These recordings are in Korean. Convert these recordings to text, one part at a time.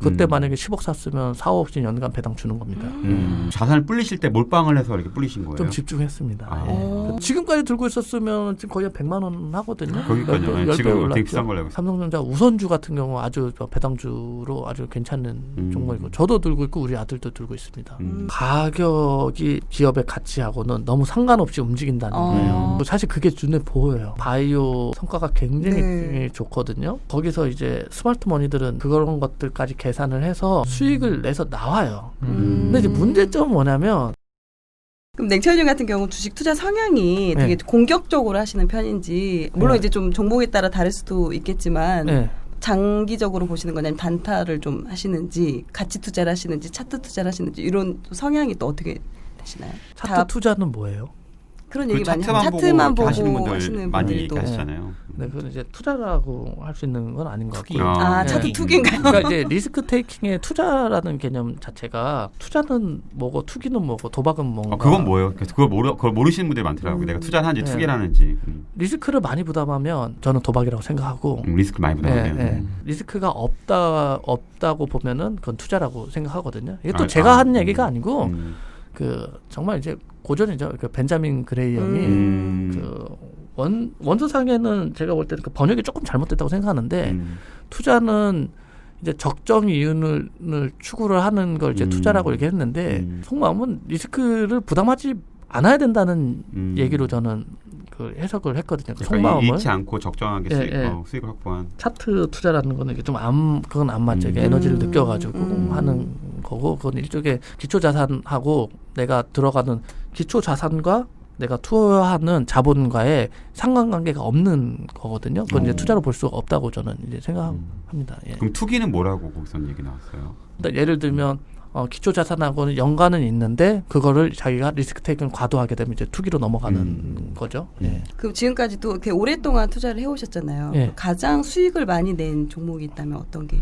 그때 만약에 10억 샀으면 4억씩 연간 배당 주는 겁니다. 자산을 불리실 때 몰빵을 해서 이렇게 불리신 거예요? 좀 집중했습니다. 예. 지금까지 들고 있었으면 지금 거의 100만 원 하거든요. 거기까지요. 지금 되게 비싼 걸로 알고 있어요. 삼성전자 우선주 같은 경우 아주 배당주로 아주 괜찮은 종목이고 저도 들고 있고 우리 아들도 들고 있습니다. 가격이 기업의 가치하고는 너무 상관없이 움직인다는 거예요. 사실 그게 눈에 보여요. 바이오 성과가 굉장히 좋거든요. 거기서 이제 스마트 머니들은 그런 것들까지 계산을 해서 수익을 내서 나와요. 근데 이제 문제점은 뭐냐면 그럼 냉철님 같은 경우 주식 투자 성향이 되게 공격적으로 하시는 편인지 물론 이제 좀 종목에 따라 다를 수도 있겠지만 장기적으로 보시는 거냐 아니면 단타를 좀 하시는지 가치 투자를 하시는지 차트 투자를 하시는지 이런 성향이 또 어떻게 되시나요? 차트 투자는 뭐예요? 그런 얘기 많이 하죠. 차트만 보고 하시는 분들 많이 얘기하시잖아요. 네, 그건 이제 투자라고 할 수 있는 건 아닌 것 같고요. 차트 투기인가요? 그러니까 이제 리스크 테이킹의 투자라는 개념 자체가 투자는 뭐고 투기는 뭐고 도박은 뭔가. 그건 뭐예요? 그걸 모르시는 분들이 많더라고요. 내가 투자를 하는지 투기를 하는지. 리스크를 많이 부담하면 저는 도박이라고 생각하고. 리스크 많이 부담하면. 리스크가 없다고 보면은 그건 투자라고 생각하거든요. 이게 또 제가 한 얘기가 아니고 정말 이제 고전이죠. 그 벤자민 그레이 형이 원서상에는 제가 볼 때는 그 번역이 조금 잘못됐다고 생각하는데 투자는 이제 적정 이윤을 추구를 하는 걸 이제 투자라고 얘기했는데 속마음은 리스크를 부담하지 않아야 된다는 얘기로 저는 그 해석을 했거든요. 그 속마음을 잃지 않고 적정하게 수익을 확보한 차트 투자라는 거는 좀 그건 안 맞죠. 에너지를 느껴가지고 하는 거고 그건 일종의 기초 자산하고 내가 들어가는 기초 자산과 내가 투여하는 자본과의 상관관계가 없는 거거든요. 그건 이제 투자로 볼 수가 없다고 저는 이제 생각합니다. 그럼 투기는 뭐라고 거기서 얘기 나왔어요? 그러니까 예를 들면 기초 자산하고는 연관은 있는데 그거를 자기가 리스크 테이크를 과도하게 되면 이제 투기로 넘어가는 거죠. 그럼 지금까지도 이렇게 오랫동안 투자를 해오셨잖아요. 가장 수익을 많이 낸 종목이 있다면 어떤 게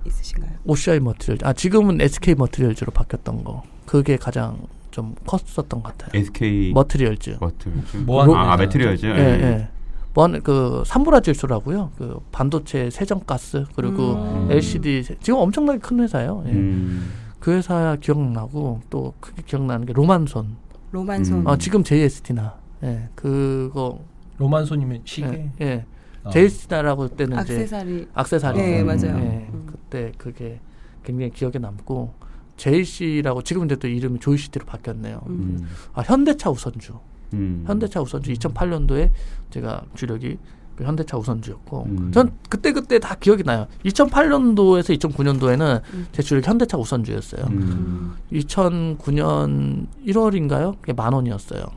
있으신가요? OCI 머티리얼. 지금은 SK 머티리얼즈로 바뀌었던 거. 그게 가장 좀 컸었던 것 같아요. SK 머티리얼즈. 매트리얼즈. 그 산브라 질소라고요. 그 반도체 세정가스 그리고 LCD 지금 엄청나게 큰 회사예요. 그 회사 기억나고 또 크게 기억나는 게 로만손. 지금 JST나. 그거 로만손이면 시계. JST나라고 때는 악세사리. 네, 맞아요. 그때 그게 굉장히 기억에 남고 JC라고 지금 이제 또 이름이 조이시티로 바뀌었네요. 현대차 우선주. 현대차 우선주 2008년도에 제가 주력이 그 현대차 우선주였고 전 그때 다 기억이 나요. 2008년도에서 2009년도에는 제 주력이 현대차 우선주였어요. 2009년 1월인가요? 그게 10,000원이었어요.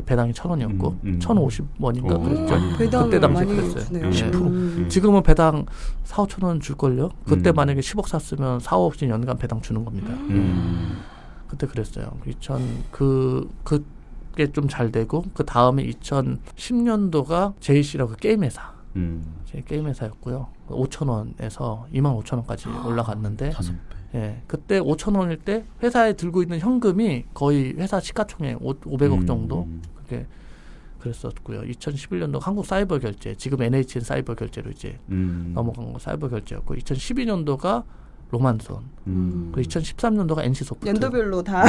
배당이 1,000원이었고 1,050원인가 그랬죠. 그때 당시 그랬어요. 10%. 지금은 배당 4,000-5,000원 줄걸요. 그때 만약에 10억 샀으면 4억씩 연간 배당 주는 겁니다. 그때 그랬어요. 그게 좀 잘 되고 그 다음에 2010년도가 JC라고 게임 회사. 게임 회사였고요. 5,000원에서 25,000원까지 올라갔는데 5배. 그때 5,000원일 때 회사에 들고 있는 현금이 거의 회사 시가총액 500억 정도 그게 그랬었고요. 2011년도 한국 사이버 결제, 지금 NHN 사이버 결제로 이제 넘어간 거 사이버 결제였고 2012년도가 로만손. 그리고 2013년도가 NC소프트. 연도별로 다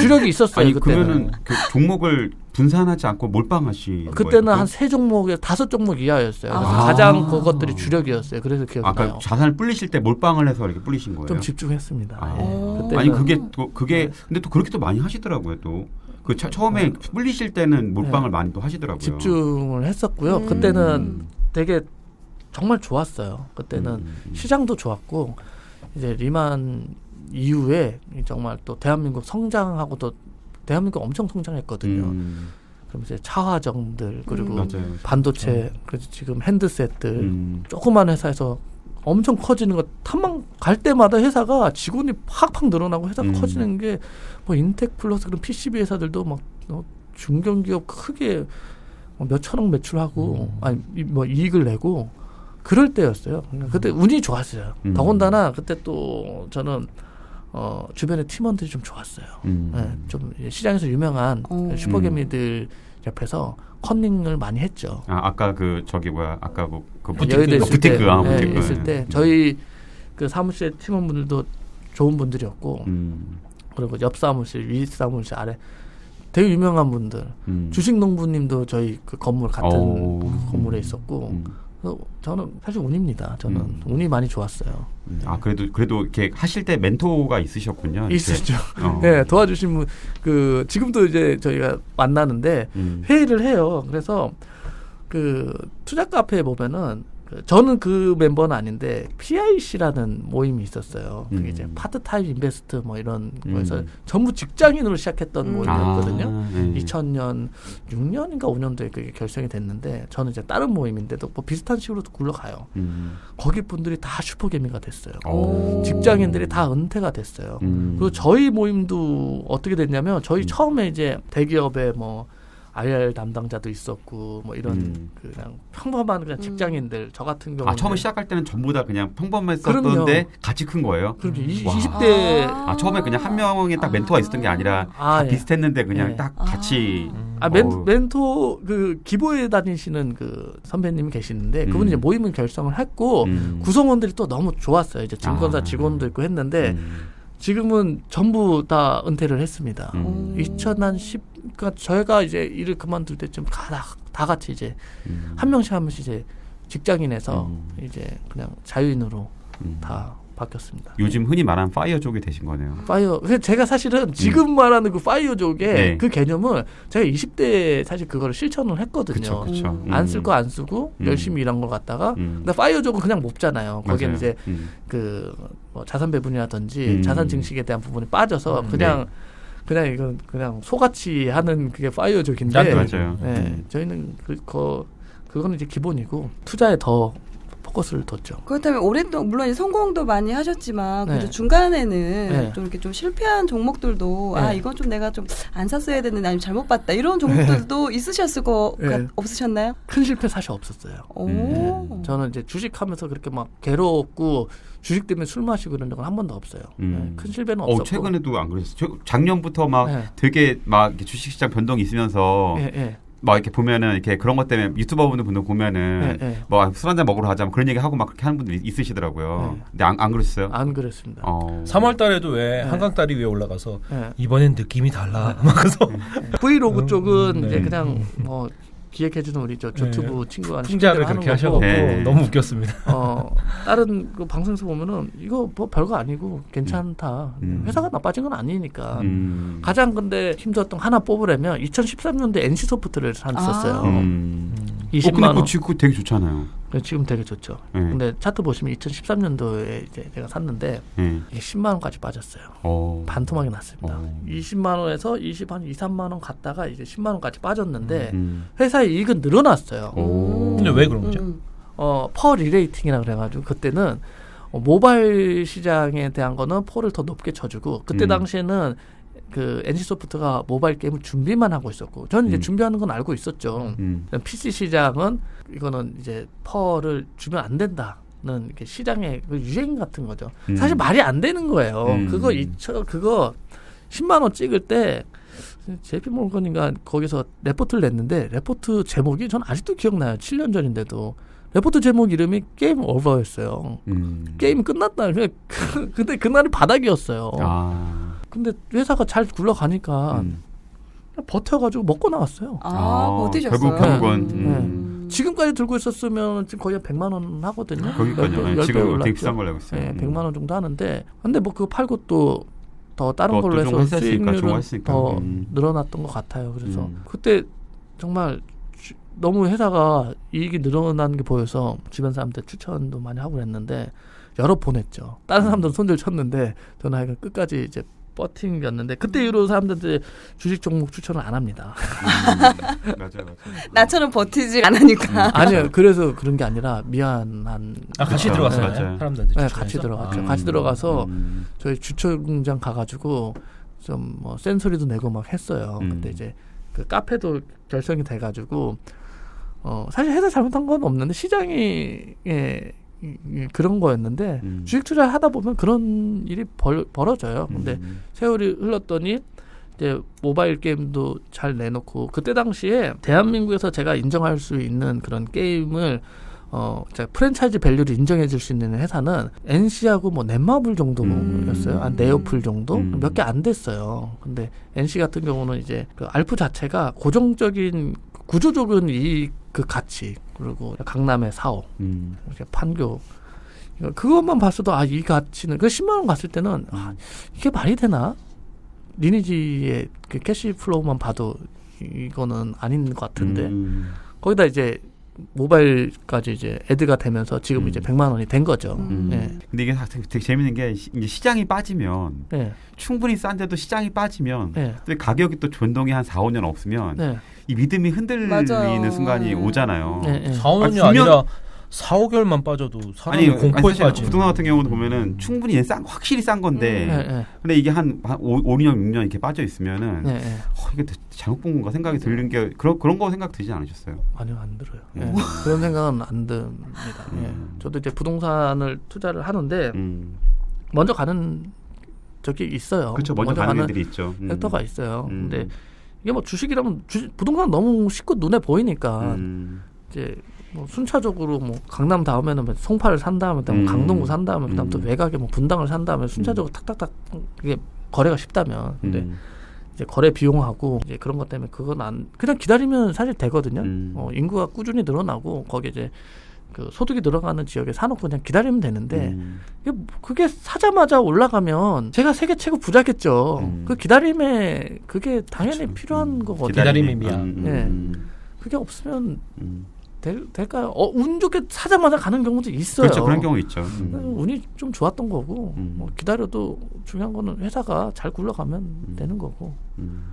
주력이 있었어요. 아니 그때는. 그러면은 그 종목을 분산하지 않고 몰빵하시. 그때는 한 3종목에 5종목 이하였어요. 그래서 가장 그것들이 주력이었어요. 그래서 기억이 나요. 자산을 불리실 때 몰빵을 해서 이렇게 불리신 거예요? 좀 집중했습니다. 아니 그게 근데 또 그렇게 또 많이 하시더라고요. 또 그 처음에 불리실 때는 몰빵을 많이 또 하시더라고요. 집중을 했었고요. 그때는 되게 정말 좋았어요. 그때는 시장도 좋았고 이제 리만 이후에 정말 또 대한민국 성장하고 또 대한민국 엄청 성장했거든요. 그럼 이제 차화정들 그리고 반도체 그래서 지금 핸드셋들 조그만 회사에서 엄청 커지는 거 탐방 갈 때마다 회사가 직원이 팍팍 늘어나고 회사가 커지는 게 뭐 인텍 플러스 그런 PCB 회사들도 막 중견기업 크게 몇 천억 매출하고 아니 뭐 이익을 내고 그럴 때였어요. 그때 운이 좋았어요. 더군다나 그때 또 저는 주변의 팀원들이 좀 좋았어요. 좀 시장에서 유명한 슈퍼개미들 옆에서 컨닝을 많이 했죠. 아까 그 저기 아까 그 부티크 부티크 있을 때 저희 그 사무실 팀원분들도 좋은 분들이었고 그리고 옆 사무실, 위 사무실 아래 되게 유명한 분들, 주식농부님도 저희 그 건물 같은 건물에 있었고, 그래서 저는 사실 운입니다. 저는 운이 많이 좋았어요. 그래도 이렇게 하실 때 멘토가 있으셨군요. 있었죠. 네, 도와주신 분, 그 지금도 이제 저희가 만나는데 회의를 해요. 그래서 그 투자 카페에 보면은 저는 그 멤버는 아닌데 PIC라는 모임이 있었어요. 그게 이제 파트타임 인베스트 뭐 이런 거에서 전부 직장인으로 시작했던 모임이었거든요. 2000년 6년인가 5년도에 그게 결성이 됐는데 저는 이제 다른 모임인데도 뭐 비슷한 식으로 굴러가요. 거기 분들이 다 슈퍼개미가 됐어요. 직장인들이 다 은퇴가 됐어요. 그리고 저희 모임도 어떻게 됐냐면 저희 처음에 이제 대기업에 뭐 IR 담당자도 있었고 뭐 이런 그냥 평범한 그냥 직장인들 저 같은 경우 처음에 시작할 때는 전부 다 그냥 평범했었던데 같이 큰 거예요. 그럼 20대 처음에 그냥 한 명이 딱 멘토가 있었던 게 아니라 다 비슷했는데 그냥 딱 같이 멘토 그 기보에 다니시는 그 선배님이 계시는데 그분이 이제 모임을 결성을 했고 구성원들이 또 너무 좋았어요. 이제 증권사 직원도 있고 했는데 지금은 전부 다 은퇴를 했습니다. 2010 그러니까 저희가 이제 일을 그만둘 때쯤 다 같이 이제 한 명씩 이제 직장인에서 이제 그냥 자유인으로 다 바뀌었습니다. 요즘 흔히 말하는 파이어족이 되신 거네요. 파이어. 그래서 제가 사실은 지금 말하는 그 파이어족의 그 개념을 제가 20대에 사실 그거를 실천을 했거든요. 그쵸. 안 쓸 거 안 쓰고 열심히 일한 걸 갖다가 근데 파이어족은 그냥 못 잖아요. 거기는 이제 그 뭐 자산 배분이라든지 자산 증식에 대한 부분이 빠져서 그냥 이건 그냥 소같이 하는 그게 파이어족인데 맞아요. 저희는 그거는 이제 기본이고 투자에 더 포커스를 뒀죠. 그렇다면 오랫동안 물론 이제 성공도 많이 하셨지만 그래도 중간에는 좀 이렇게 좀 실패한 종목들도 이건 좀 내가 좀 안 샀어야 됐는데 아니면 잘못 봤다 이런 종목들도 있으셨을 거 없으셨나요? 큰 실패 사실 없었어요. 저는 이제 주식하면서 그렇게 막 괴롭고 주식 때문에 술 마시고 이런 적은 한 번도 없어요. 큰 실패는 없었고. 최근에도 안 그랬어요. 작년부터 막 되게 막 이렇게 주식시장 변동이 있으면서 막 이렇게 보면은 이렇게 그런 것 때문에 유튜버 분들 보면은 뭐 술 한잔 먹으러 가자 뭐 그런 얘기 하고 막 그렇게 하는 분들이 있으시더라고요. 근데 안 그랬어요? 안 그랬습니다. 3월 달에도 왜 한강다리 위에 올라가서 이번엔 느낌이 달라. 막 그래서 브이로그 쪽은 이제 그냥 뭐 기획해주는 우리 저 유튜브 친구가 풍자를 그렇게 하셔서 너무 웃겼습니다. 다른 그 방송에서 보면은 이거 뭐 별거 아니고 괜찮다. 회사가 나빠진 건 아니니까. 가장 근데 힘들었던 하나 뽑으려면 2013년도에 NC소프트를 샀었어요. 20만 원. 그거 되게 좋잖아요. 지금 되게 좋죠. 근데 차트 보시면 2013년도에 이제 제가 샀는데 이게 10만 원까지 빠졌어요. 반토막이 났습니다. 20만 원에서 2, 3만 원 갔다가 이제 10만 원까지 빠졌는데 회사의 이익은 늘어났어요. 근데 왜 그런 거죠? 퍼 리레이팅이라 그래가지고 그때는 모바일 시장에 대한 거는 퍼를 더 높게 쳐주고 그때 당시에는 그 NC소프트가 모바일 게임을 준비만 하고 있었고 저는 이제 준비하는 건 알고 있었죠. PC 시장은 이거는 이제 퍼를 주면 안 된다는 이렇게 시장의 그 유행 같은 거죠. 사실 말이 안 되는 거예요. 그거 10만 원 찍을 때 JP모건인가 거기서 레포트를 냈는데 레포트 제목이 전 아직도 기억나요. 7년 전인데도. 레포트 제목 이름이 게임 오버였어요. 게임 끝났다. 근데 그날이 바닥이었어요. 근데 회사가 잘 굴러가니까 버텨가지고 먹고 나왔어요. 버티셨어요. 결국 지금까지 들고 있었으면 지금 거의 100만 원 하거든요. 그러니까요. 지금 되게 비싼 걸로 알고 있어요. 100만 원 정도 하는데 근데 뭐 그거 팔고 또 더 다른 걸로 해서 수익률은 더 늘어났던 것 같아요. 그래서 그때 정말 너무 회사가 이익이 늘어나는 게 보여서 주변 사람들 추천도 많이 하고 그랬는데 여러 번 했죠. 다른 사람들은 손절 쳤는데 저는 하여간 끝까지 이제 버팅이었는데 그때 이후로 사람들한테 주식 종목 추천을 안 합니다. 맞아요. 나처럼 버티지 않으니까. 아니요. 그래서 그런 게 아니라 미안한. 같이 들어갔어요. 사람들한테 네, 같이 들어갔죠. 같이 들어가서 저희 주초공장 가가지고 좀 뭐 센소리도 내고 막 했어요. 근데 이제 그 카페도 결성이 돼가지고 사실 회사 잘못한 건 없는데 시장이 그런 거였는데 주식 투자를 하다 보면 그런 일이 벌어져요. 근데 세월이 흘렀더니 이제 모바일 게임도 잘 내놓고 그때 당시에 대한민국에서 제가 인정할 수 있는 그런 게임을 프랜차이즈 밸류를 인정해 줄 수 있는 회사는 NC하고 뭐 넷마블 정도였어요. 한 네오플 정도? 몇 개 안 됐어요. 근데 NC 같은 경우는 이제 그 알프 자체가 고정적인 구조적인 그 가치, 그리고 강남의 사옥, 이렇게 판교, 그것만 봤어도 이 가치는 그 10만 원 갔을 때는 이게 말이 되나? 리니지의 그 캐시 플로우만 봐도 이거는 아닌 것 같은데 거기다 이제 모바일까지 이제 애드가 되면서 지금 이제 100만 원이 된 거죠. 네. 근데 이게 되게 재밌는 게 이제 시장이 빠지면 충분히 싼데도 시장이 빠지면 또 가격이 또 변동이 한 4, 5년 없으면 이 믿음이 흔들리는 맞아요. 순간이 오잖아요. 4, 5년이 아니라 4, 5개월만 빠져도 사람이 공포에 빠지. 부동산 같은 경우도 보면은 충분히 확실히 싼 건데, 근데 이게 한 5, 6년, 6년 이렇게 빠져 있으면은 이게 잘못 본 건가 생각이 드는 게 그런 거 생각 들지 않으셨어요? 아니요, 안 들어요. 그런 생각은 안 듭니다. 저도 이제 부동산을 투자를 하는데 먼저 가는 적이 있어요. 그렇죠, 먼저 가는 애들이 있죠. 섹터가 있어요. 근데 이게 뭐 주식이라면 부동산 너무 쉽고 눈에 보이니까 이제. 뭐 순차적으로 뭐 강남 다음에는 송파를 산 다음에 뭐 강동구 산 다음에 그다음 또 외곽에 뭐 분당을 산 다음에 순차적으로 탁탁탁 이게 거래가 쉽다면 근데 이제 거래 비용하고 이제 그런 것 때문에 그건 그냥 기다리면 사실 되거든요. 인구가 꾸준히 늘어나고 거기에 이제 그 소득이 늘어가는 지역에 사놓고 그냥 기다리면 되는데 그게 사자마자 올라가면 제가 세계 최고 부자겠죠. 그 기다림에 그게 당연히 필요한 거거든요. 기다림의 미야. 그게 없으면 될까요? 운 좋게 사자마자 가는 경우도 있어요. 그렇죠. 그런 경우 있죠. 운이 좀 좋았던 거고 뭐 기다려도 중요한 거는 회사가 잘 굴러가면 되는 거고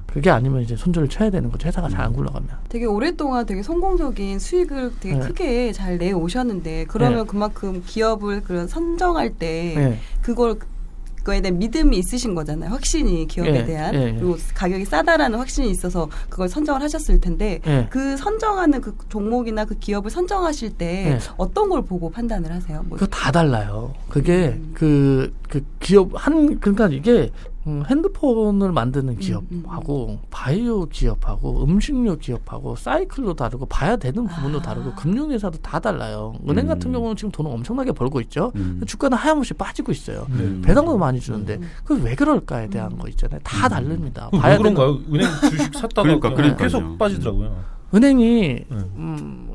그게 아니면 이제 손절을 쳐야 되는 거죠. 회사가 잘 안 굴러가면. 되게 오랫동안 되게 성공적인 수익을 되게 크게 잘 내오셨는데 그러면 그만큼 기업을 그런 선정할 때 그거에 대한 믿음이 있으신 거잖아요. 확신이 기업에 대한 그리고 가격이 싸다라는 확신이 있어서 그걸 선정을 하셨을 텐데 그 선정하는 그 종목이나 그 기업을 선정하실 때 어떤 걸 보고 판단을 하세요? 그거 다 달라요. 그게 그 기업 그러니까 이게 핸드폰을 만드는 기업하고 바이오 기업하고 음식료 기업하고 사이클도 다르고 봐야 되는 부분도 다르고 금융회사도 다 달라요. 은행 같은 경우는 지금 돈을 엄청나게 벌고 있죠. 주가는 하염없이 빠지고 있어요. 배당도 많이 주는데 그 왜 그럴까에 대한 거 있잖아요. 다 다릅니다. 왜 그런가요? 은행 주식 샀다가 그러니까. 계속 빠지더라고요. 은행이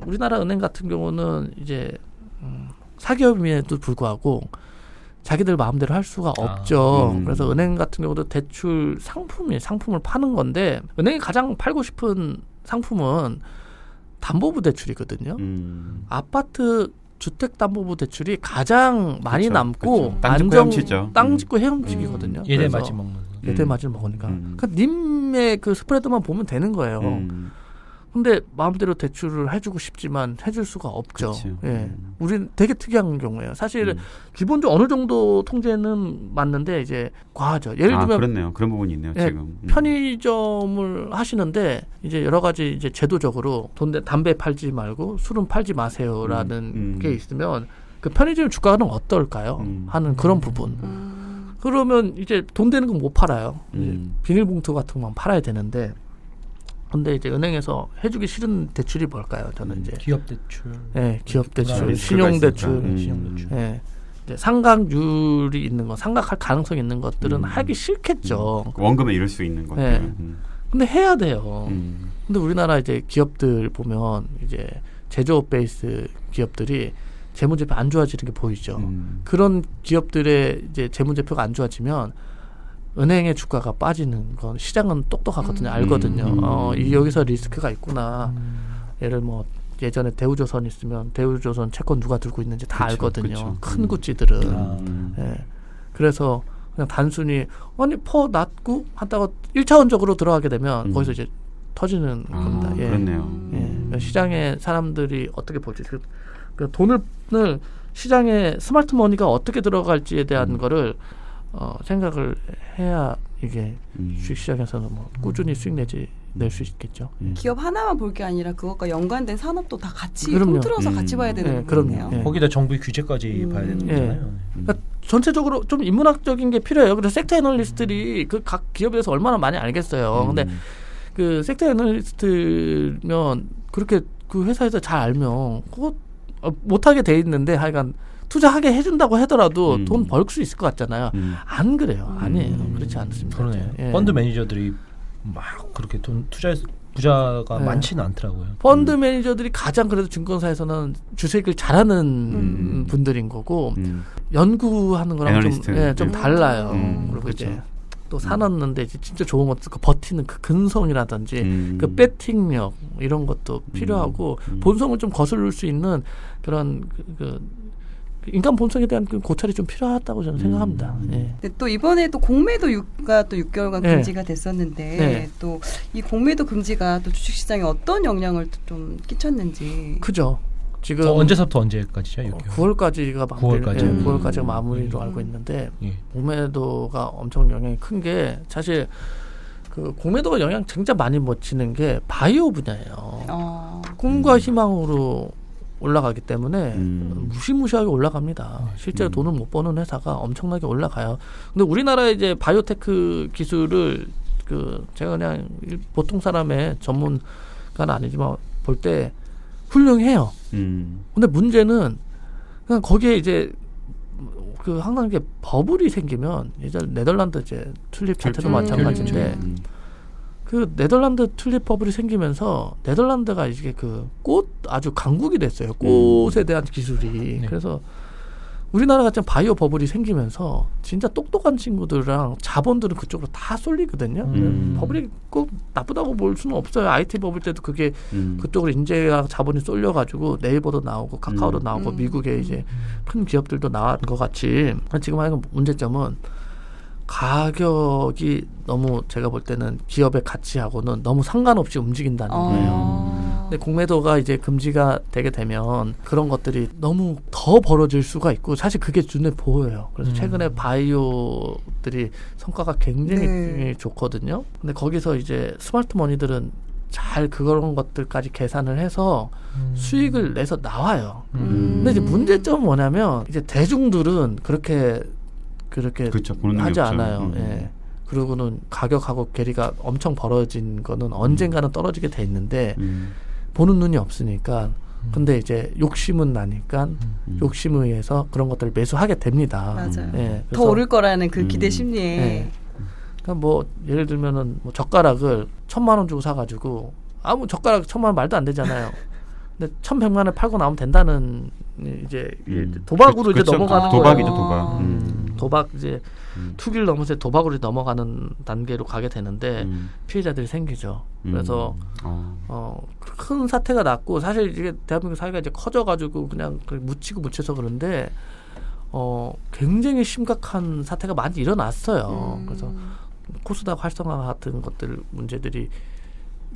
우리나라 은행 같은 경우는 이제 사기업임에도 불구하고 자기들 마음대로 할 수가 없죠. 그래서 은행 같은 경우도 대출 상품을 파는 건데 은행이 가장 팔고 싶은 상품은 담보부 대출이거든요. 아파트 주택담보부 대출이 가장 많이 남고 땅 짓고 헤엄치기거든요. 예대 맞이 먹는. 예대 맞이 먹으니까. 그러니까 님의 그 스프레드만 보면 되는 거예요. 근데 마음대로 대출을 해주고 싶지만 해줄 수가 없죠. 우리는 되게 특이한 경우예요. 사실 기본적으로 어느 정도 통제는 맞는데 이제 과하죠. 예를 들면 그렇네요. 그런 부분이 있네요. 지금 편의점을 하시는데 이제 여러 가지 이제 제도적으로 담배 팔지 말고 술은 팔지 마세요라는 게 있으면 그 편의점 주가는 어떨까요? 하는 그런 부분. 그러면 이제 돈 되는 건 못 팔아요. 비닐봉투 같은 것만 팔아야 되는데. 근데 이제 은행에서 해주기 싫은 대출이 뭘까요? 저는 이제 기업 대출, 기업 대출, 신용 대출, 이제 상각률이 있는 거, 상각할 가능성 있는 것들은 하기 싫겠죠. 원금에 이룰 수 있는 것들. 근데 해야 돼요. 근데 우리나라 이제 기업들 보면 이제 제조업 베이스 기업들이 재무제표 안 좋아지는 게 보이죠. 그런 기업들의 이제 재무제표가 안 좋아지면 은행의 주가가 빠지는 건 시장은 똑똑하거든요. 알거든요. 여기서 리스크가 있구나. 예를 뭐 예전에 대우조선 있으면 대우조선 채권 누가 들고 있는지 다 알거든요. 큰 구찌들은. 그래서 그냥 단순히 퍼 낫고 하다가 1차원적으로 들어가게 되면 거기서 이제 터지는 겁니다. 그렇네요. 시장의 사람들이 어떻게 볼지 그 돈을 시장에 스마트 머니가 어떻게 들어갈지에 대한 거를 생각을 해야 이게 주식시장에서는 뭐 꾸준히 수익 낼 수 있겠죠. 기업 하나만 볼 게 아니라 그것과 연관된 산업도 다 같이 통틀어서 같이 봐야 되는 거네요. 거기다 정부의 규제까지 봐야 되는 거잖아요. 그러니까 전체적으로 좀 인문학적인 게 필요해요. 그래서 섹터 애널리스트들이 그 각 기업에 대해서 얼마나 많이 알겠어요. 근데 그 섹터 애널리스트면 그렇게 그 회사에서 잘 알면 그거 못하게 돼 있는데 하여간 투자하게 해준다고 하더라도 돈 벌 수 있을 것 같잖아요. 안 그래요. 아니에요. 그렇지 않습니다. 그러네요. 예. 펀드 매니저들이 막 그렇게 돈 투자해서 부자가 많지는 않더라고요. 펀드 매니저들이 가장 그래도 증권사에서는 주식을 잘하는 분들인 거고 연구하는 거랑 좀 달라요. 그리고 그렇죠. 이제 또 사놨는데 이제 진짜 좋은 것도 그 버티는 그 근성이라든지 그 배팅력 이런 것도 필요하고 본성을 좀 거슬릴 수 있는 그런 그 인간 본성에 대한 그 고찰이 좀 필요하다고 저는 생각합니다. 예. 또 이번에도 공매도가 또 6개월간 금지가 됐었는데 또 이 공매도 금지가 또 주식시장에 어떤 영향을 좀 끼쳤는지. 그죠. 지금 언제서부터 언제까지죠? 9월까지가 9월까지가 마무리로 알고 있는데 공매도가 엄청 영향이 큰 게 사실 그 공매도가 영향 진짜 많이 미치는 게 바이오 분야예요. 꿈과 희망으로 올라가기 때문에 무시무시하게 올라갑니다. 실제로 돈을 못 버는 회사가 엄청나게 올라가요. 근데 우리나라의 이제 바이오테크 기술을 그 제가 그냥 보통 사람의 전문가는 아니지만 볼 때 훌륭해요. 근데 문제는 그냥 거기에 이제 그 항상 이게 버블이 생기면 이제 네덜란드 이제 튤립 자체도 마찬가지인데 그 네덜란드 튤립 버블이 생기면서 네덜란드가 이게 그 꽃 아주 강국이 됐어요. 꽃에 대한 기술이. 그래서 우리나라 같은 바이오 버블이 생기면서 진짜 똑똑한 친구들이랑 자본들은 그쪽으로 다 쏠리거든요. 버블이 꼭 나쁘다고 볼 수는 없어요. IT 버블 때도 그게 그쪽으로 인재와 자본이 쏠려가지고 네이버도 나오고 카카오도 나오고 미국의 이제 큰 기업들도 나온 것 같이 지금 하는 문제점은 가격이 너무 제가 볼 때는 기업의 가치하고는 너무 상관없이 움직인다는 거예요. 근데 공매도가 이제 금지가 되게 되면 그런 것들이 너무 더 벌어질 수가 있고 사실 그게 눈에 보여요. 그래서 최근에 바이오들이 성과가 굉장히 좋거든요. 근데 거기서 이제 스마트 머니들은 잘 그런 것들까지 계산을 해서 수익을 내서 나와요. 근데 이제 문제점은 뭐냐면 이제 대중들은 그렇게 그렇죠. 하지 않아요. 예. 그리고는 가격하고 괴리가 엄청 벌어진 거는 언젠가는 떨어지게 돼 있는데 보는 눈이 없으니까 근데 이제 욕심은 나니까 욕심에 의해서 그런 것들을 매수하게 됩니다. 맞아요. 예. 더 오를 거라는 그 기대 심리에. 예. 그러니까 뭐 예를 들면은 뭐 젓가락을 1,000만 원 주고 사가지고 아무 젓가락 1,000만 원 말도 안 되잖아요. 근데 1,100만 원에 팔고 나오면 된다는 이제 도박으로 이제 넘어가는 도박이죠, 거예요. 도박. 도박 이제 투기를 넘어서 도박으로 넘어가는 단계로 가게 되는데 피해자들이 생기죠. 그래서 큰 사태가 났고 사실 이게 대한민국 사회가 이제 커져가지고 그냥 묻혀서 그런데 굉장히 심각한 사태가 많이 일어났어요. 그래서 코스닥 활성화 같은 것들 문제들이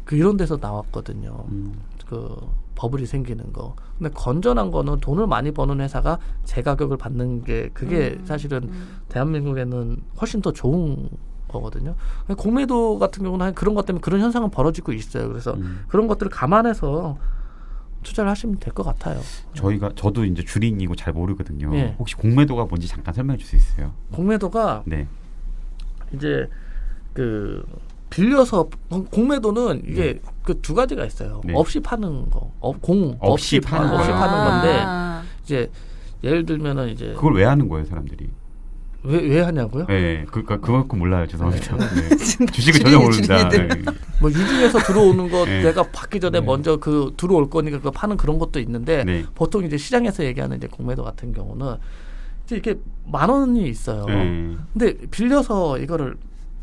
그 이런 데서 나왔거든요. 그 버블이 생기는 거. 근데 건전한 거는 돈을 많이 버는 회사가 제가격을 받는 게 그게 사실은 대한민국에는 훨씬 더 좋은 거거든요. 공매도 같은 경우는 그런 것 때문에 그런 현상은 벌어지고 있어요. 그래서 그런 것들을 감안해서 투자를 하시면 될 것 같아요. 저도 이제 주린이고 잘 모르거든요. 네. 혹시 공매도가 뭔지 잠깐 설명해 줄 수 있어요? 공매도가 이제 그 빌려서 공매도는 이게 그 두 가지가 있어요. 없이 파는 거, 없이 파는 건데 이제 예를 들면은 이제 그걸 왜 하는 거예요, 사람들이? 왜 하냐고요? 네, 그거 몰라요, 죄송합니다. 네. 주식을 전혀 모릅니다. 네. 뭐 유중에서 들어오는 거 내가 받기 전에 먼저 그 들어올 거니까 그거 파는 그런 것도 있는데 보통 이제 시장에서 얘기하는 이제 공매도 같은 경우는 이제 이렇게 10,000원이 있어요. 근데 빌려서 이거를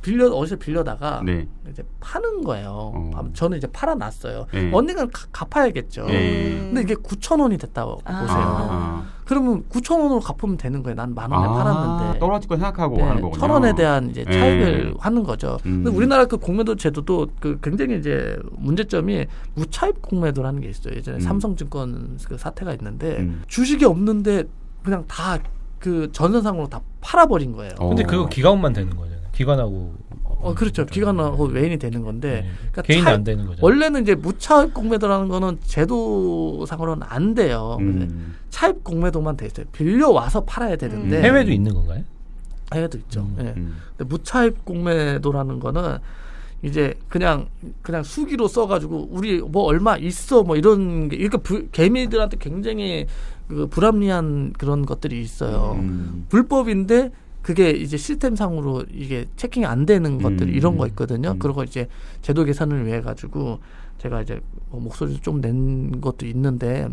어디서 빌려다가 이제 파는 거예요. 저는 이제 팔아놨어요. 언젠가는 갚아야겠죠. 근데 이게 9,000원이 됐다고 보세요. 그러면 9,000원으로 갚으면 되는 거예요. 난 10,000원에 팔았는데. 떨어질 거 생각하고 하는 거군요. 1,000원에 대한 이제 차익을 하는 거죠. 근데 우리나라 그 공매도 제도도 그 굉장히 이제 문제점이 무차입 공매도라는 게 있어요. 예전에 삼성증권 그 사태가 있는데 주식이 없는데 그냥 다 그 전선상으로 다 팔아버린 거예요. 근데 그거 기관만 되는 거잖아요. 기관하고 그렇죠. 기관하고 외인이 되는 건데 그러니까 개인이 안 되는 거죠. 원래는 이제 무차입 공매도라는 거는 제도상으로는 안 돼요. 차입 공매도만 돼 있어요. 빌려 와서 팔아야 되는데 해외도 있는 건가요? 해외도 있죠. 근데 무차입 공매도라는 거는 이제 그냥 수기로 써가지고 우리 뭐 얼마 있어 뭐 이런 게 이렇게 개미들한테 굉장히 그 불합리한 그런 것들이 있어요. 불법인데 그게 이제 시스템상으로 이게 체킹이 안 되는 것들 이런 거 있거든요. 그리고 이제 제도 개선을 위해 가지고 제가 이제 뭐 목소리를 좀 낸 것도 있는데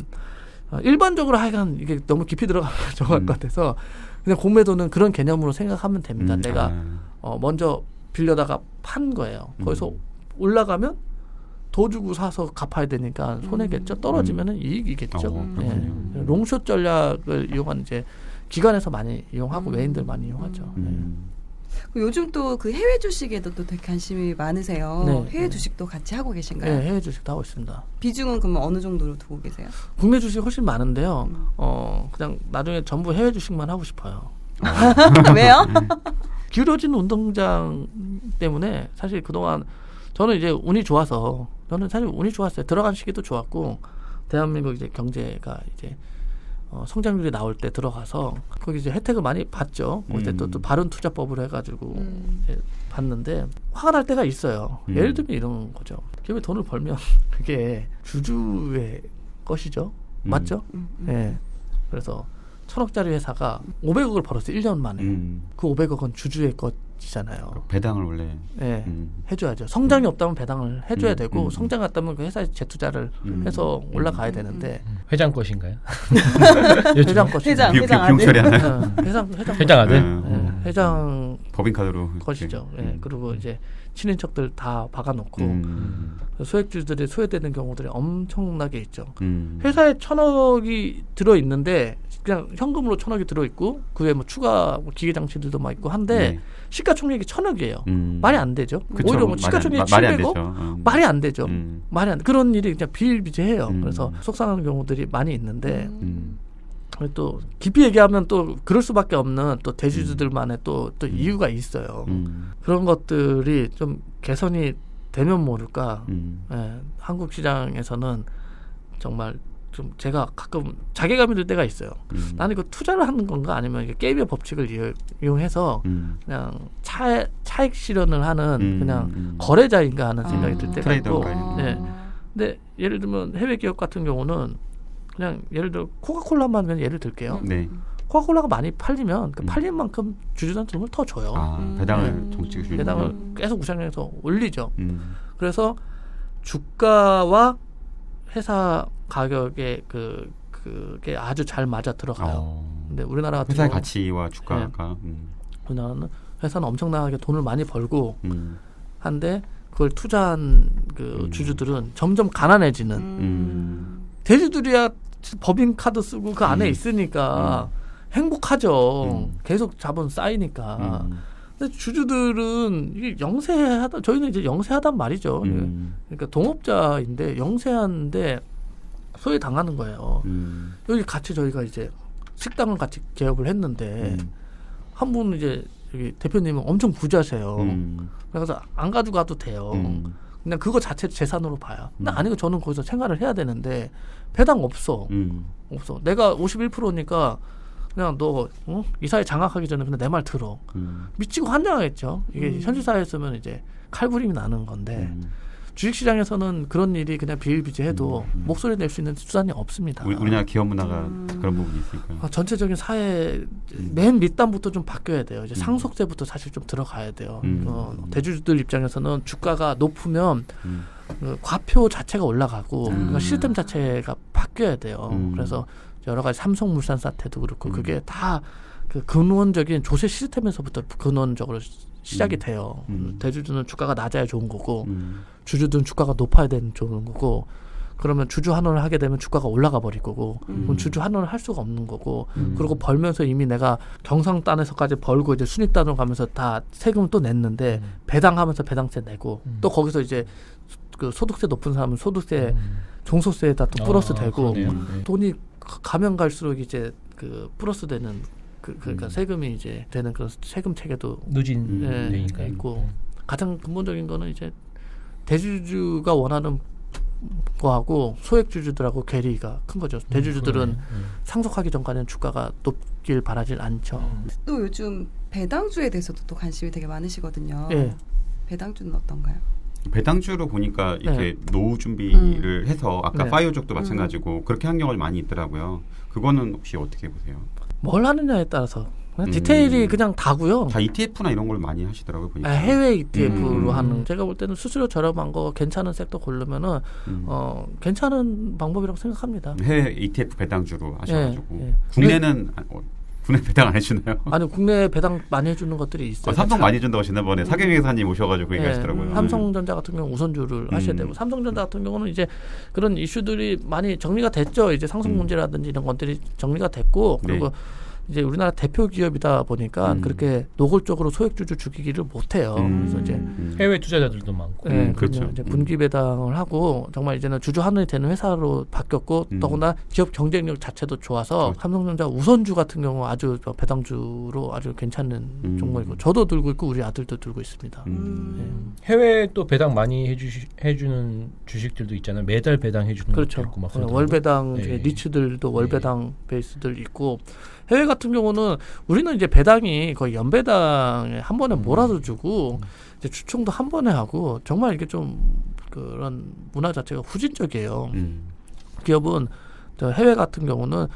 일반적으로 하여간 이게 너무 깊이 들어가면 좋아할 것 같아서 그냥 공매도는 그런 개념으로 생각하면 됩니다. 내가 먼저 빌려다가 판 거예요. 거기서 올라가면 도 주고 사서 갚아야 되니까 손해겠죠. 떨어지면은 이익이겠죠. 롱숏 전략을 이용한 이제 기관에서 많이 이용하고 외인들 많이 이용하죠. 요즘 또 그 해외 주식에도 또 되게 관심이 많으세요. 네, 해외 주식도 같이 하고 계신가요? 네, 해외 주식도 하고 있습니다. 비중은 그러면 어느 정도로 두고 계세요? 국내 주식 훨씬 많은데요. 그냥 나중에 전부 해외 주식만 하고 싶어요. 왜요? 기울어진 운동장 때문에 사실 그동안 저는 이제 운이 좋아서 저는 사실 운이 좋았어요. 들어간 시기도 좋았고 대한민국 이제 경제가 이제 성장률이 나올 때 들어가서 거기 이제 혜택을 많이 봤죠. 그때 또 바른 투자법을 해가지고 봤는데 화가 날 때가 있어요. 예를 들면 이런 거죠. 기업에 돈을 벌면 그게 주주의 것이죠. 맞죠? 네. 그래서 1,000억짜리 회사가 500억을 벌었어요. 1년 만에. 그 500억은 주주의 것이잖아요. 배당을 원래 해줘야죠. 성장이 없다면 배당을 해줘야 되고 성장이 없다면 그 회사에 재투자를 해서 올라가야 되는데 회장 것인가요? 회장 것이죠. 회장 비용 처리하나요? 회장 아들? 회장 법인카드로 것이죠. 그리고 이제 친인척들 다 박아놓고 소액주주들이 소외되는 경우들이 엄청나게 있죠. 회사에 1,000억이 들어있는데 그냥 현금으로 1,000억이 들어있고 그 외에 뭐 추가 뭐 기계장치들도 막 있고 한데 시가총액이 1,000억이에요. 말이 안 되죠. 그쵸. 오히려 뭐 시가총액이 700억? 말이 안 되죠. 말이 안 돼. 그런 일이 그냥 비일비재해요. 그래서 속상한 경우들이 많이 있는데 또 깊이 얘기하면 또 그럴 수밖에 없는 또 대주주들만의 또 이유가 있어요. 그런 것들이 좀 개선이 되면 모를까. 한국 시장에서는 정말 좀 제가 가끔 자괴감이 들 때가 있어요. 나는 이거 투자를 하는 건가 아니면 이게 게임의 법칙을 이용해서 그냥 차익 실현을 하는 그냥 거래자인가 하는 생각이 들 때가 있고. 근데 예를 들면 해외 기업 같은 경우는 그냥 예를 들어 코카콜라만 그냥 예를 들게요. 코카콜라가 많이 팔리면 그 팔린 만큼 주주한테 돈을 더 줘요. 배당을 정식으로 주는 배당을 계속 우상향해서 올리죠. 그래서 주가와 회사 가격에 그게 아주 잘 맞아 들어가요. 근데 우리나라 같은 회사의 경우, 가치와 주가가 우리나라는 회사는 엄청나게 돈을 많이 벌고 한데 그걸 투자한 그 주주들은 점점 가난해지는 대주들이야 법인 카드 쓰고 그 안에 있으니까 행복하죠. 계속 자본 쌓이니까. 근데 주주들은 이게 영세하다. 저희는 이제 영세하단 말이죠. 그러니까 동업자인데 영세한데 소외 당하는 거예요. 여기 같이 저희가 이제 식당을 같이 개업을 했는데 한 분은 이제 여기 대표님은 엄청 부자세요. 그래서 안 가져가도 돼요. 그냥 그거 자체 재산으로 봐요. 근데 아니고 저는 거기서 생활을 해야 되는데 배당 없어. 없어. 내가 51%니까 그냥 너 이 사회 장악하기 전에 그냥 내 말 들어. 미치고 환장하겠죠. 이게 현실 사회에서는 이제 칼부림이 나는 건데 주식시장에서는 그런 일이 그냥 비일비재해도 목소리 낼 수 있는 수단이 없습니다. 우리나라 기업 문화가 그런 부분이 있으니까. 전체적인 사회 맨 밑단부터 좀 바뀌어야 돼요. 이제 상속세부터 사실 좀 들어가야 돼요. 대주주들 입장에서는 주가가 높으면 과표 자체가 올라가고 그러니까 시스템 자체가 바뀌어야 돼요. 그래서 여러 가지 삼성물산 사태도 그렇고 그게 다 그 근원적인 조세 시스템에서부터 근원적으로 시작이 돼요. 대주주는 주가가 낮아야 좋은 거고 주주들은 주가가 높아야 되는 좋은 거고 그러면 주주 환원을 하게 되면 주가가 올라가 버릴 거고 그럼 주주 환원을 할 수가 없는 거고 그리고 벌면서 이미 내가 경상단에서까지 벌고 이제 순익단으로 가면서 다 세금을 또 냈는데 배당하면서 배당세 내고 또 거기서 이제 그 소득세 높은 사람은 소득세 종소세에다 또 플러스 되고 돈이 가면 갈수록 이제 그 플러스 되는 그러니까 세금이 이제 되는 그런 세금 체계도 누진되니까 있고 가장 근본적인 거는 이제 대주주가 원하는 거하고 소액주주들하고 괴리가 큰 거죠. 대주주들은 상속하기 전까지는 주가가 높길 바라질 않죠. 또 요즘 배당주에 대해서도 또 관심이 되게 많으시거든요. 배당주는 어떤가요? 배당주로 보니까 이렇게 노후 준비를 해서 아까 네. 파이어족도 마찬가지고 그렇게 한 경우가 많이 있더라고요. 그거는 혹시 어떻게 보세요? 뭘 하느냐에 따라서 디테일이 그냥 다고요. 다 ETF나 이런 걸 많이 하시더라고요. 보니까. 해외 ETF로 하는 제가 볼 때는 수수료 저렴한 거 괜찮은 섹터 고르면은 괜찮은 방법이라고 생각합니다. 해외 ETF 배당주로 하셔가지고 예. 국내는 국내 배당 안 해주나요? 아니 국내 배당 많이 해주는 것들이 있어요. 삼성 많이 준다고 지난번에 사경영 회사님 오셔가지고 얘기하시더라고요. 삼성전자 같은 경우 우선주를 하셔야 되고 삼성전자 같은 경우는 이제 그런 이슈들이 많이 정리가 됐죠. 이제 상속 문제라든지 이런 것들이 정리가 됐고 그리고 네. 이제 우리나라 대표 기업이다 보니까 그렇게 노골적으로 소액주주 죽이기를 못해요. 그래서 이제 해외 투자자들도 많고. 그렇죠. 이제 분기 배당을 하고 정말 이제는 주주 환원이 되는 회사로 바뀌었고 더구나 기업 경쟁력 자체도 좋아서 삼성전자 우선주 같은 경우 아주 배당주로 아주 괜찮은 종목이고 저도 들고 있고 우리 아들도 들고 있습니다. 해외 또 배당 많이 해주는 주식들도 있잖아요. 매달 배당 해주는 그렇죠. 것도 있고 막 월 배당 리츠들도 월 배당 베이스들 있고 해외 같은 경우는 우리는 이제 배당이 거의 연배당에 한 번에 몰아서 주고 이제 주총도 한 번에 하고 정말 이게 좀 그런 문화 자체가 후진적이에요. 기업은 저 해외 같은 경우는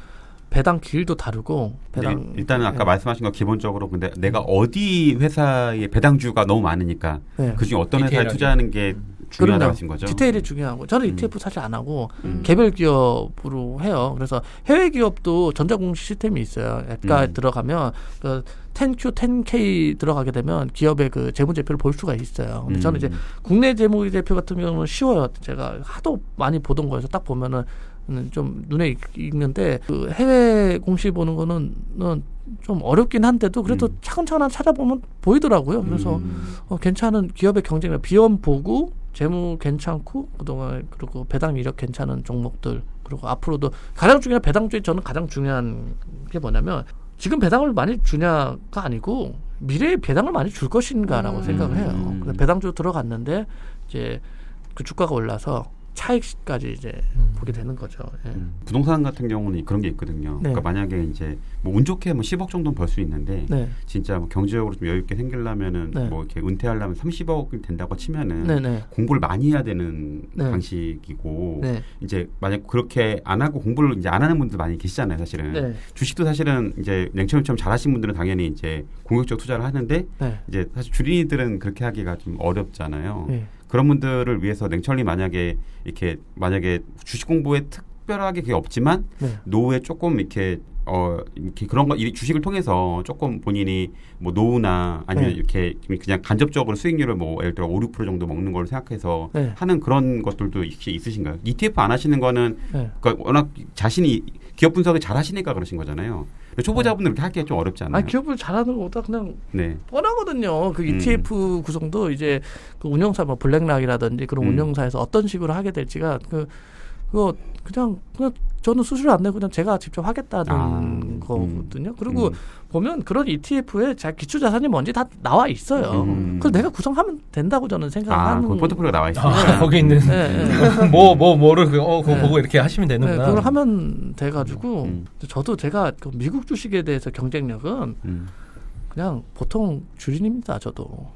배당 길도 다르고 배당 일단은 아까 말씀하신 거 기본적으로 근데 내가 어디 회사의 배당주가 너무 많으니까 그중에 어떤 회사에 투자하는 게 중요하다고 하신 거죠? 디테일이 중요하고 저는 ETF 사실 안 하고 개별 기업으로 해요. 그래서 해외 기업도 전자공시 시스템이 있어요. 앱가에 들어가면 그 10Q, 10K 들어가게 되면 기업의 그 재무제표를 볼 수가 있어요. 근데 저는 이제 국내 재무제표 같은 경우는 쉬워요. 제가 하도 많이 보던 거여서 딱 보면은 좀 눈에 익는데 그 해외 공시 보는 거는 좀 어렵긴 한데도 그래도 차근차근 찾아보면 보이더라고요. 그래서 괜찮은 기업의 경쟁력 비용 보고 재무 괜찮고 그동안 그리고 배당 이력 괜찮은 종목들 그리고 앞으로도 가장 중요한 배당 중에 저는 가장 중요한 게 뭐냐면 지금 배당을 많이 주냐가 아니고 미래에 배당을 많이 줄 것인가라고 생각을 해요. 그래서 배당주 들어갔는데 이제 그 주가가 올라서 차익까지 이제 보게 되는 거죠. 부동산 같은 경우는 그런 게 있거든요. 그러니까 만약에 이제 뭐 운 좋게 뭐 10억 정도는 벌 수 있는데 진짜 뭐 경제적으로 좀 여유 있게 생기려면은 뭐 이렇게 은퇴하려면 30억이 된다고 치면은 공부를 많이 해야 되는 방식이고 이제 만약 그렇게 안 하고 공부를 이제 안 하는 분들 많이 계시잖아요, 사실은. 주식도 사실은 이제 냉철님처럼 잘하신 분들은 당연히 이제 공격적 투자를 하는데 이제 사실 주린이들은 그렇게 하기가 좀 어렵잖아요. 그런 분들을 위해서 냉철리 만약에 주식 공부에 특별하게 그게 없지만 노후에 조금 이렇게 그런 거 주식을 통해서 조금 본인이 뭐 노후나 아니면 이렇게 그냥 간접적으로 수익률을 뭐 예를 들어 5, 6% 정도 먹는 걸 생각해서 하는 그런 것들도 혹시 있으신가요? ETF 안 하시는 거는 그러니까 워낙 자신이 기업 분석을 잘 하시니까 그러신 거잖아요. 초보자분들 그렇게 하기가 좀 어렵지 않나요? 기업을 잘하는 것보다 그냥 뻔하거든요. 그 ETF 구성도 이제 그 운영사 뭐 블랙락이라든지 그런 운영사에서 어떤 식으로 하게 될지가 그거 그냥 저는 수수료 안 내고 그냥 제가 직접 하겠다는 거거든요. 그리고 보면 그런 ETF에 기초 자산이 뭔지 다 나와 있어요. 그래서 내가 구성하면 된다고 저는 생각하는. 그 포트폴리오가 나와 있어요. 거기 있는 뭐를 그거 보고 이렇게 하시면 되는구나. 그걸 하면 돼가지고 저도 제가 그 미국 주식에 대해서 경쟁력은 그냥 보통 주린입니다. 저도.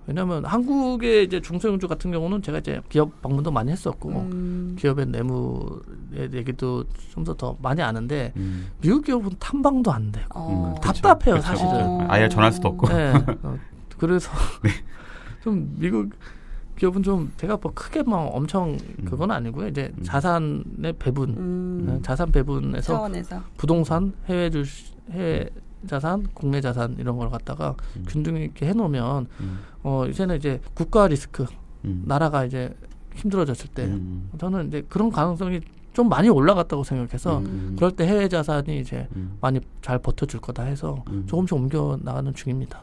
왜냐하면 한국의 이제 중소형주 같은 경우는 제가 이제 기업 방문도 많이 했었고 기업의 내무에 얘기도 좀 더 많이 아는데 미국 기업은 탐방도 안 되고 답답해요. 사실은. 아예 전할 수도 없고. 그래서 좀 미국 기업은 좀 제가 뭐 크게 뭐 엄청 그건 아니고요. 이제 자산의 배분, 자산 배분에서 차원에서. 부동산, 해외 자산, 국내 자산 이런 걸 갖다가 균등 있게 해놓으면 이제는 이제 국가 리스크, 나라가 이제 힘들어졌을 때 저는 이제 그런 가능성이 좀 많이 올라갔다고 생각해서 그럴 때 해외 자산이 이제 많이 잘 버텨줄 거다 해서 조금씩 옮겨 나가는 중입니다.